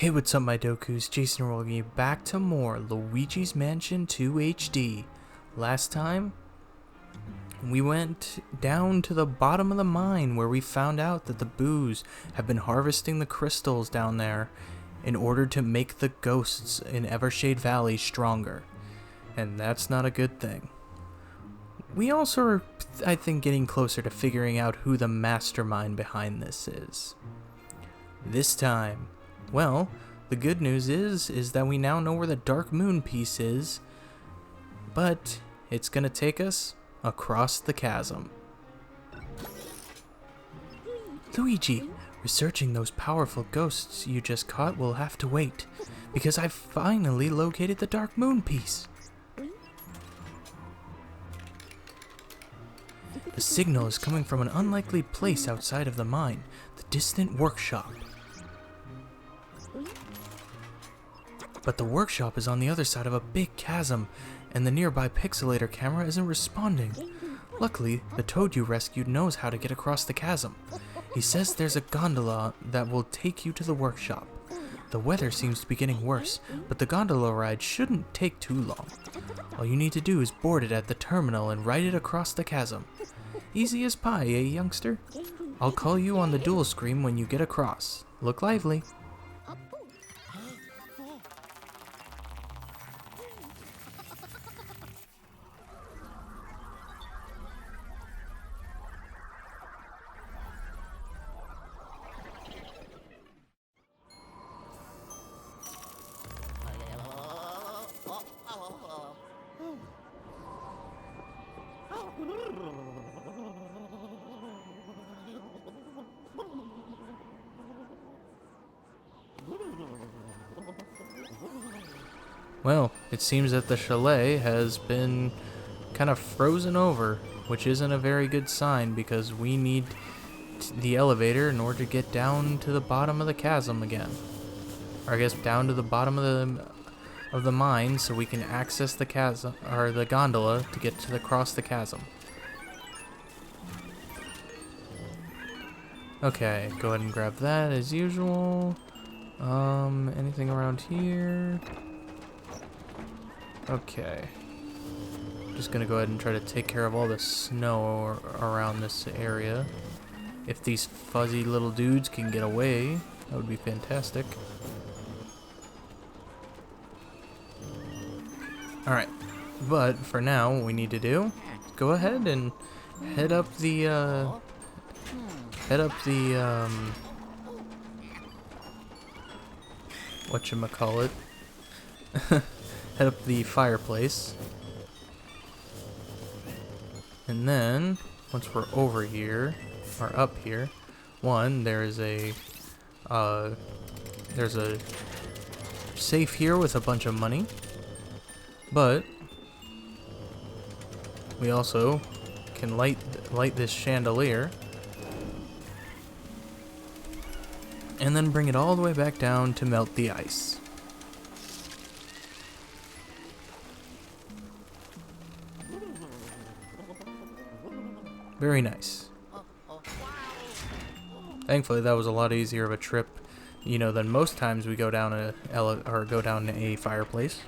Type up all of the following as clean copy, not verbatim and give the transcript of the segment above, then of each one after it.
Hey, what's up my Dokus, Jason rolling you back to more Luigi's Mansion 2 HD. Last time, we went down to the bottom of the mine where we found out that the Boos have been harvesting the crystals down there in order to make the ghosts in Evershade Valley stronger. And that's not a good thing. We also are, I think, getting closer to figuring out who the mastermind behind this is. This time, well, the good news is that we now know where the Dark Moon piece is, but it's gonna take us across the chasm. Luigi, researching those powerful ghosts you just caught will have to wait, because I've finally located the Dark Moon piece. The signal is coming from an unlikely place outside of the mine, the distant workshop. But the workshop is on the other side of a big chasm, and the nearby pixelator camera isn't responding. Luckily, the toad you rescued knows how to get across the chasm. He says there's a gondola that will take you to the workshop. The weather seems to be getting worse, but the gondola ride shouldn't take too long. All you need to do is board it at the terminal and ride it across the chasm. Easy as pie, eh, youngster? I'll call you on the dual screen when you get across. Look lively. Well, it seems that the chalet has been kind of frozen over, which isn't a very good sign because we need the elevator in order to get down to the bottom of the chasm again. Or I guess down to the bottom of the mine so we can access the chasm or the gondola to get to across the chasm. Okay, go ahead and grab that as usual. Anything around here? Okay. Just gonna go ahead and try to take care of all the snow around this area. If these fuzzy little dudes can get away, that would be fantastic. Alright, but for now, what we need to do, go ahead and head up the, whatchamacallit, head up the fireplace, and then, once we're over here, or up here, there's a safe here with a bunch of money, but we also can light this chandelier, and then bring it all the way back down to melt the ice. Very nice. Thankfully, that was a lot easier of a trip, than most times we go down a fireplace.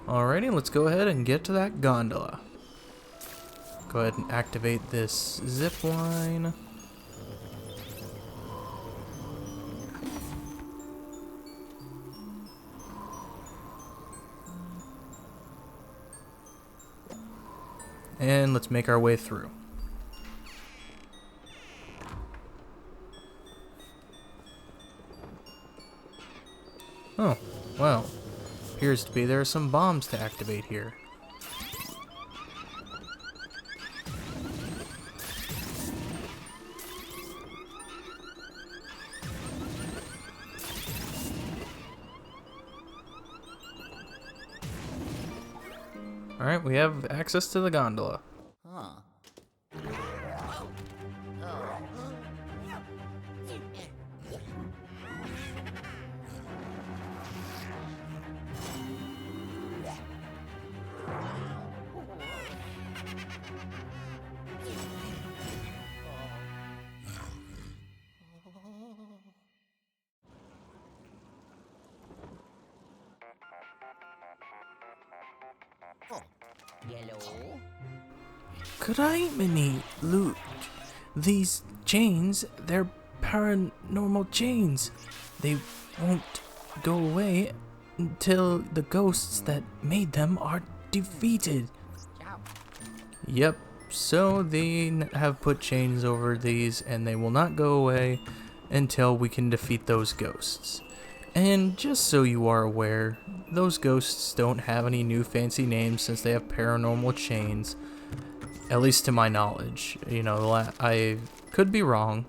Alrighty, let's go ahead and get to that gondola. Go ahead and activate this zip line. And let's make our way through. Oh, well. Appears to be there are some bombs to activate here. Alright, we have access to the gondola. Huh. Criminy, loot. These chains, they're paranormal chains. They won't go away until the ghosts that made them are defeated. Yep, so they have put chains over these and they will not go away until we can defeat those ghosts. And just so you are aware, those ghosts don't have any new fancy names since they have paranormal chains. At least to my knowledge. You know, I could be wrong,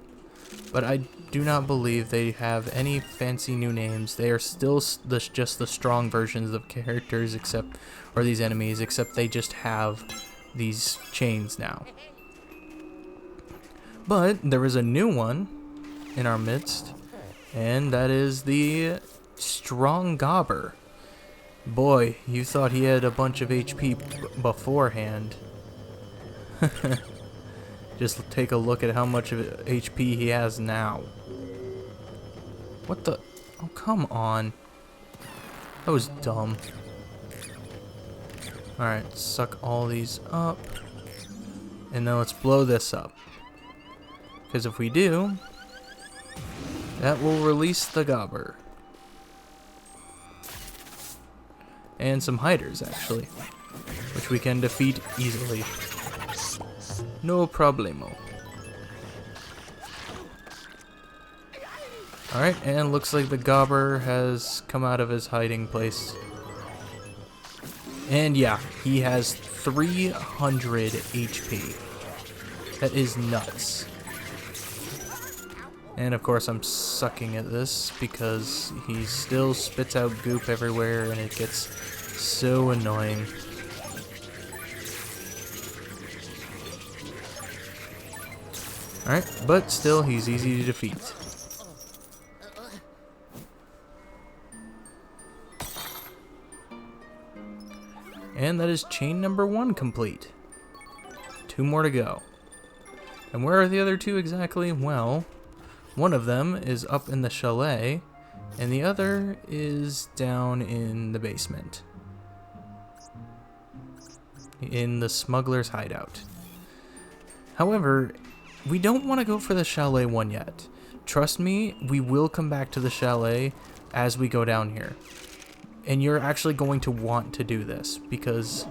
but I do not believe they have any fancy new names. They are still just the strong versions of characters, or these enemies, except they just have these chains now. But there is a new one in our midst, and that is the Strong Gobber. Boy, you thought he had a bunch of HP beforehand. Just take a look at how much of HP he has now. What the? Oh, come on. That was dumb. Alright, suck all these up. And then let's blow this up. Because if we do, that will release the Gobber. And some hiders, actually. Which we can defeat easily. No problemo. Alright, and looks like the Gobber has come out of his hiding place. And yeah, he has 300 HP. That is nuts. And of course I'm sucking at this because he still spits out goop everywhere and it gets so annoying. Alright, but still he's easy to defeat. And that is chain number 1 complete. 2 more to go. And where are the other 2 exactly? Well, one of them is up in the chalet, and the other is down in the basement. In the smuggler's hideout. However, we don't want to go for the chalet one yet. Trust me, we will come back to the chalet as we go down here. And you're actually going to want to do this because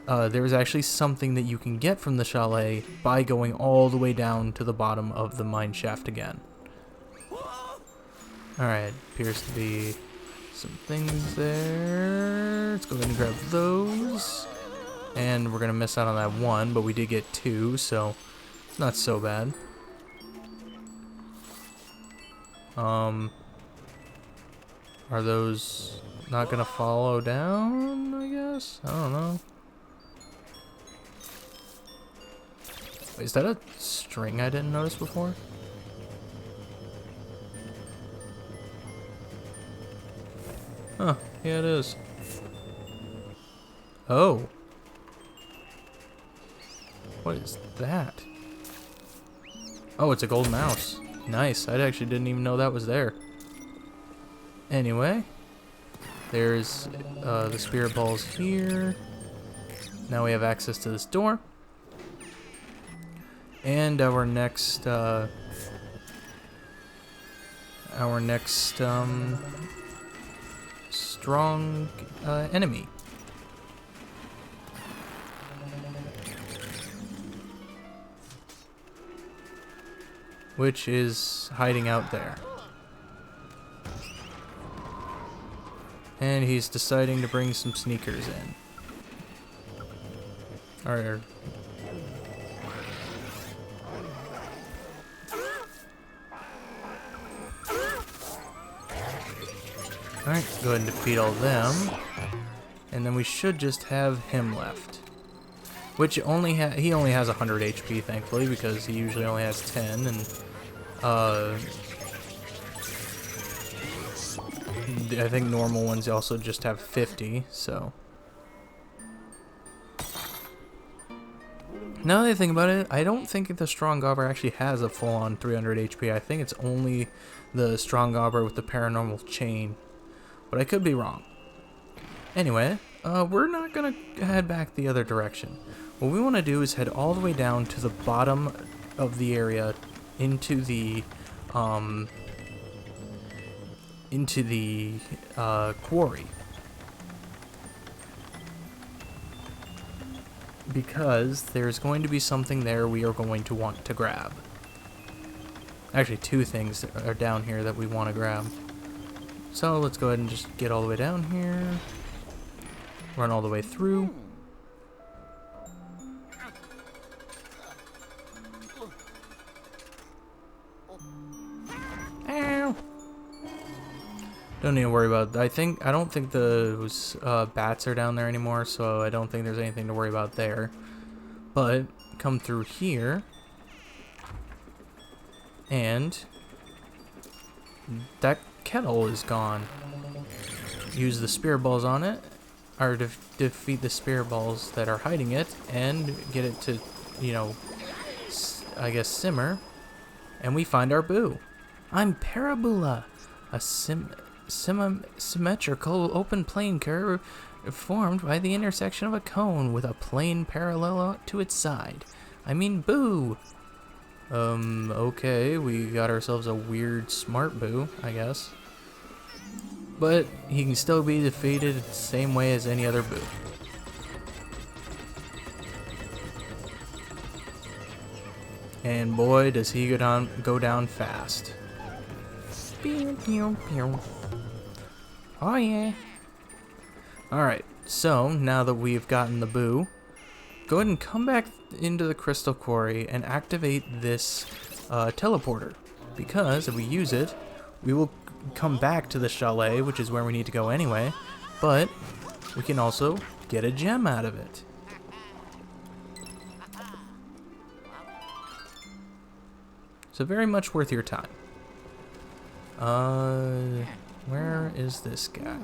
there's actually something that you can get from the chalet by going all the way down to the bottom of the mine shaft again. Alright, appears to be some things there. Let's go ahead and grab those. And we're going to miss out on that one, but we did get 2, so it's not so bad. Are those not gonna follow down, I guess? I don't know. Wait, is that a string I didn't notice before? Huh, yeah it is. Oh. What is that? Oh, it's a gold mouse. Nice, I actually didn't even know that was there. Anyway, there's the spirit balls here. Now we have access to this door. And our next strong enemy. Which is hiding out there. And he's deciding to bring some sneakers in. Alright, go ahead and defeat all them. And then we should just have him left. Which he only has 100 HP, thankfully, because he usually only has 10, and I think normal ones also just have 50, so. Now that I think about it, I don't think the Strong Gobber actually has a full-on 300 HP. I think it's only the Strong Gobber with the paranormal chain. But I could be wrong. Anyway, we're not gonna head back the other direction. What we want to do is head all the way down to the bottom of the area into the quarry. Because there's going to be something there we are going to want to grab. Actually, two things are down here that we want to grab. So let's go ahead and just get all the way down here. Run all the way through. Ow! Don't need to worry about it. I don't think those bats are down there anymore, so I don't think there's anything to worry about there. But come through here, and that kettle is gone. Use the spear balls on it, or defeat the spear balls that are hiding it, and get it to, you know, I guess simmer, and we find our boo. I'm Parabola, a symmetrical open plane curve formed by the intersection of a cone with a plane parallel to its side. I mean, boo! Okay, we got ourselves a weird smart boo, I guess. But he can still be defeated the same way as any other boo. And boy, does he go down fast. Pew, pew, pew. Oh yeah. Alright, so now that we've gotten the boo, go ahead and come back into the crystal quarry and activate this teleporter. Because if we use it, we will come back to the chalet, which is where we need to go anyway, but we can also get a gem out of it. So very much worth your time. Where is this guy?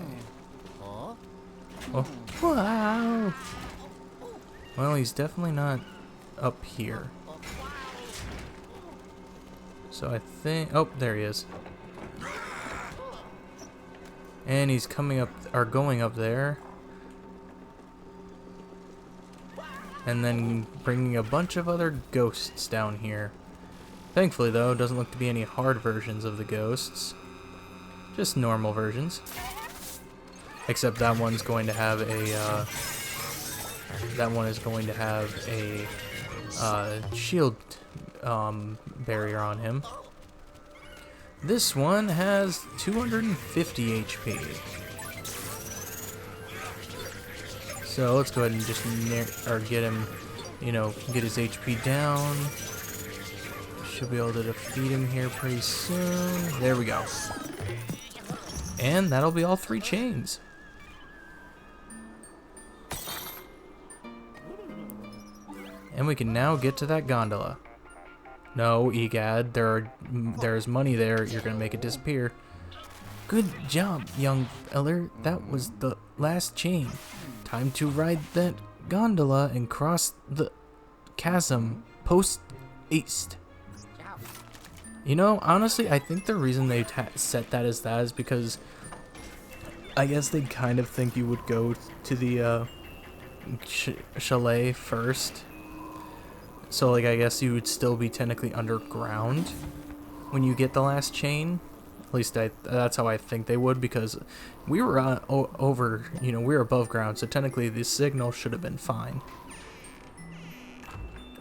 Oh, wow! Well, he's definitely not up here. So I think, oh, there he is. And he's coming up, or going up there. And then bringing a bunch of other ghosts down here. Thankfully, though, doesn't look to be any hard versions of the ghosts. Just normal versions. Except that one's going to have a, shield barrier on him. This one has 250 HP. So let's go ahead and just get him, you know, get his HP down. Should be able to defeat him here pretty soon. There we go. And that'll be all 3 chains. And we can now get to that gondola. No, Egad, there's money there. You're gonna make it disappear. Good job, young feller. That was the last chain. Time to ride that gondola and cross the chasm post-east. You know, honestly, I think the reason they set that as that is because I guess they kind of think you would go to the chalet first. So, like, I guess you would still be technically underground when you get the last chain. At least that's how I think they would, because we were over, you know, we were above ground, so technically the signal should have been fine.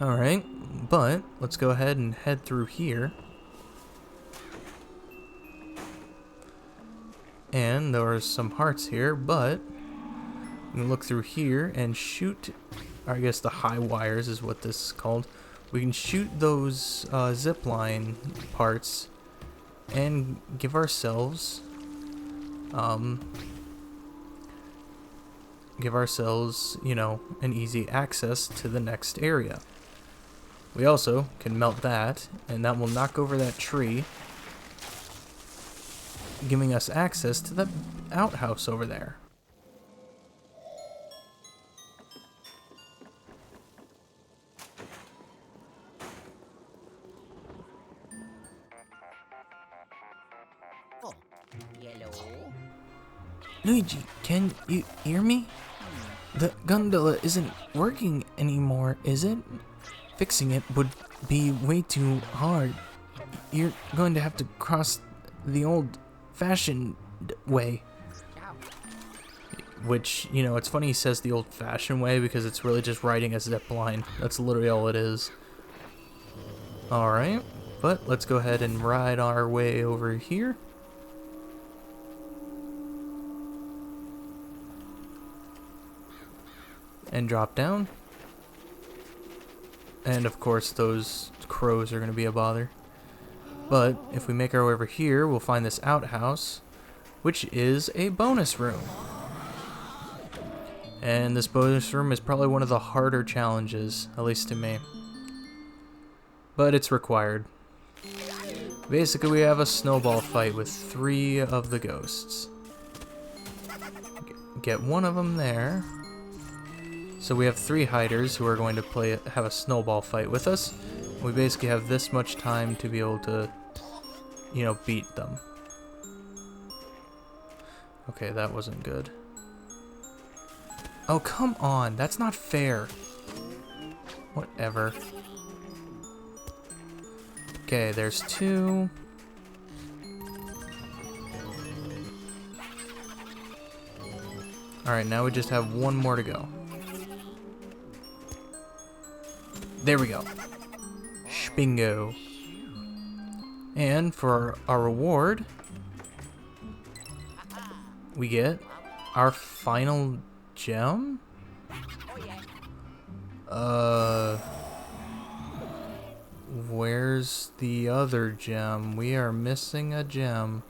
Alright, but let's go ahead and head through here. And there are some hearts here, but we can look through here and shoot, or I guess the high wires is what this is called. We can shoot those zipline parts and give ourselves, you know, an easy access to the next area. We also can melt that, and that will knock over that tree, giving us access to the outhouse over there. Hello? Luigi, can you hear me? The gondola isn't working anymore, is it? Fixing it would be way too hard. You're going to have to cross the old-fashioned way. Which, you know, it's funny he says the old-fashioned way because it's really just riding a zip line. That's literally all it is. Alright, but let's go ahead and ride our way over here. And drop down. And of course those crows are going to be a bother. But if we make our way over here, we'll find this outhouse, which is a bonus room. And this bonus room is probably one of the harder challenges, at least to me. But it's required. Basically, we have a snowball fight with 3 of the ghosts. Get one of them there. So we have 3 hiders who are going to have a snowball fight with us. We basically have this much time to be able to, you know, beat them. Okay, that wasn't good. Oh, come on. That's not fair. Whatever. Okay, there's 2. Alright, now we just have 1 more to go. There we go. Bingo. And for our reward, we get our final gem? Where's the other gem? We are missing a gem.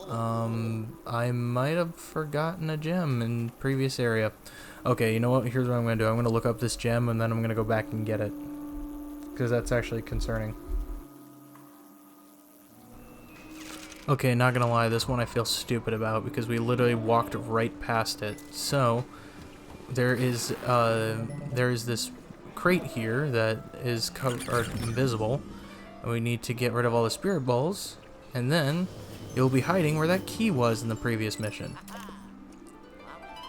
I might have forgotten a gem in previous area. Okay, you know what? Here's what I'm gonna do. I'm gonna look up this gem and then I'm gonna go back and get it. Because that's actually concerning. Okay, not gonna lie, this one I feel stupid about because we literally walked right past it. So, there is this crate here that is invisible. And we need to get rid of all the spirit balls. And then, you'll be hiding where that key was in the previous mission.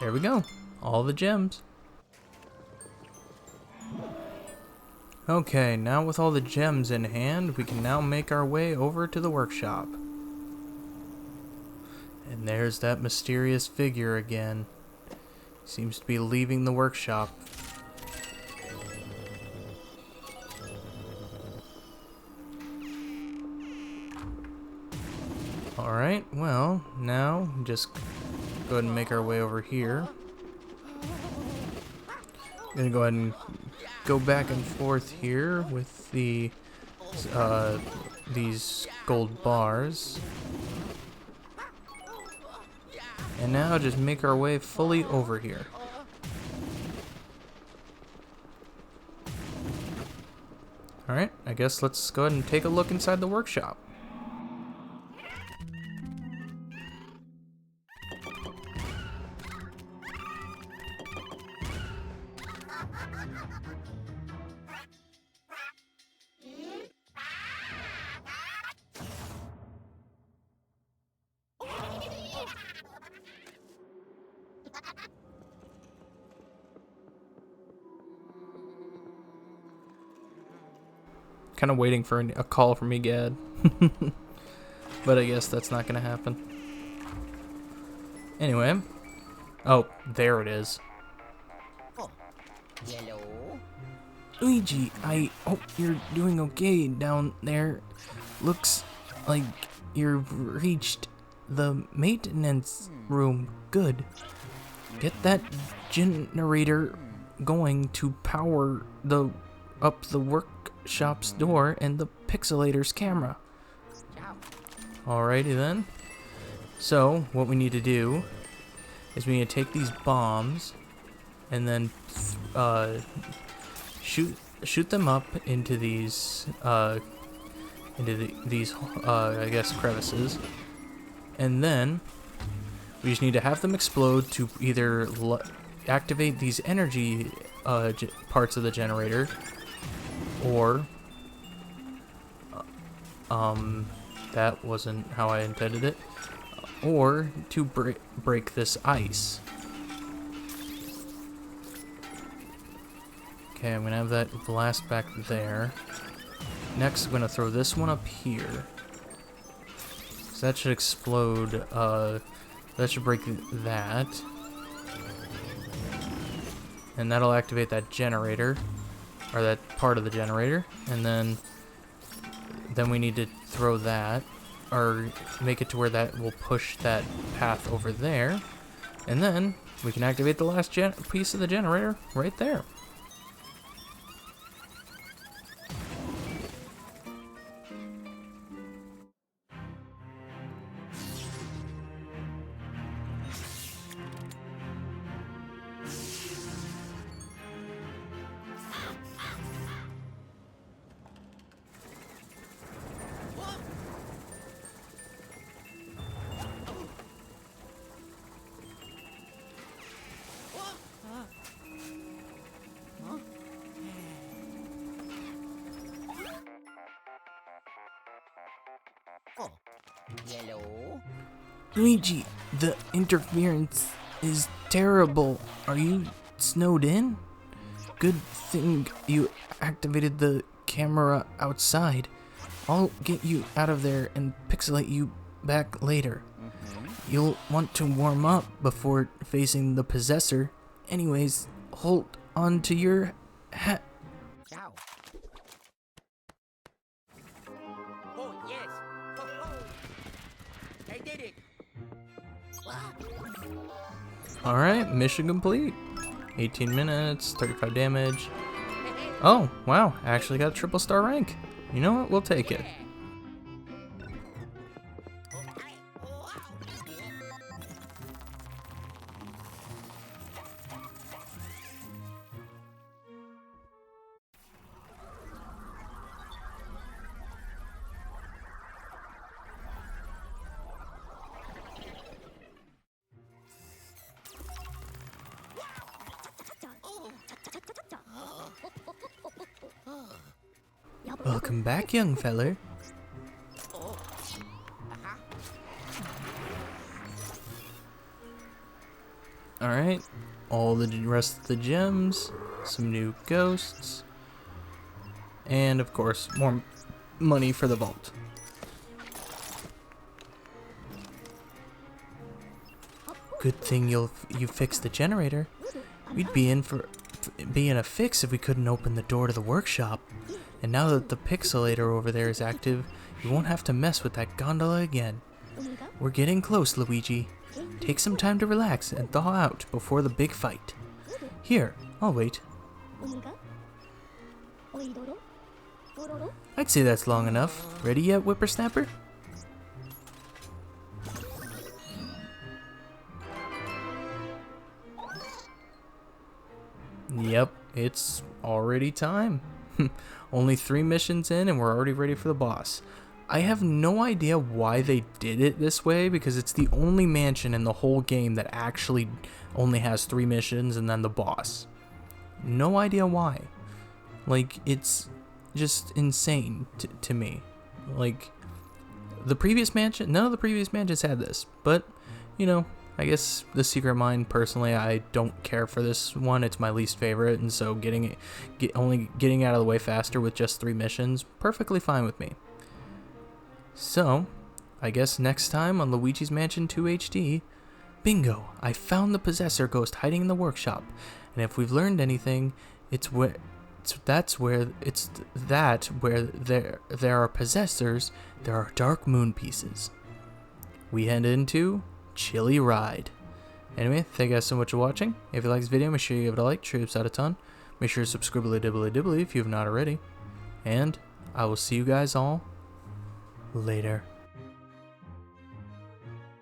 There we go. All the gems. Okay, now with all the gems in hand, we can now make our way over to the workshop. And there's that mysterious figure again. Seems to be leaving the workshop. Alright, well, now just go ahead and make our way over here. I'm gonna go ahead and go back and forth here with the these gold bars. And now just make our way fully over here. Alright, I guess let's go ahead and take a look inside the workshop. Kind of waiting for a call from Egad. But I guess that's not going to happen. Anyway. Oh, there it is. Hello? Luigi, I hope you're doing okay down there. Looks like you've reached the maintenance room. Good. Get that generator going to power up the workshop's door and the pixelator's camera. Alrighty then. So, what we need to do is we need to take these bombs and then shoot them up into these I guess crevices, and then we just need to have them explode to either activate these energy parts of the generator, or that wasn't how I intended it, or to break this ice. Okay, I'm gonna have that blast back there. Next, I'm gonna throw this one up here. So that should explode, that should break that. And that'll activate that generator, or that part of the generator. And then we need to throw that, or make it to where that will push that path over there. And then we can activate the last piece of the generator right there. Hello? Luigi, the interference is terrible. Are you snowed in? Good thing you activated the camera outside. I'll get you out of there and pixelate you back later. You'll want to warm up before facing the possessor. Anyways, hold on to your hat. Ciao. Oh, yes. Ho, ho. I did it. Alright, mission complete. 18 minutes, 35 damage. Oh, wow, actually got a triple star rank. You know what, we'll take it. Welcome back, young feller. Alright, all the rest of the gems, some new ghosts, and of course, more money for the vault. Good thing you fixed the generator. We'd be in a fix if we couldn't open the door to the workshop. And now that the pixelator over there is active, you won't have to mess with that gondola again. We're getting close, Luigi. Take some time to relax and thaw out before the big fight. Here, I'll wait. I'd say that's long enough. Ready yet, whippersnapper? Yep, it's already time. Only 3 missions in and we're already ready for the boss. I have no idea why they did it this way, because it's the only mansion in the whole game that actually only has 3 missions and then the boss. No idea why. Like, it's just insane to me. Like, the previous mansion, none of the previous mansions had this, but, you know, I guess the Secret Mine, personally, I don't care for this one. It's my least favorite, and so only getting out of the way faster with just 3 missions, perfectly fine with me. So, I guess next time on Luigi's Mansion 2 HD, bingo! I found the possessor ghost hiding in the workshop, and if we've learned anything, where there are possessors, there are dark moon pieces. We head into Chilly Ride. Anyway, thank you guys so much for watching. If you like this video, make sure you give it a like, trips out a ton. Make sure to subscribe dibbly if you have not already. And I will see you guys all later.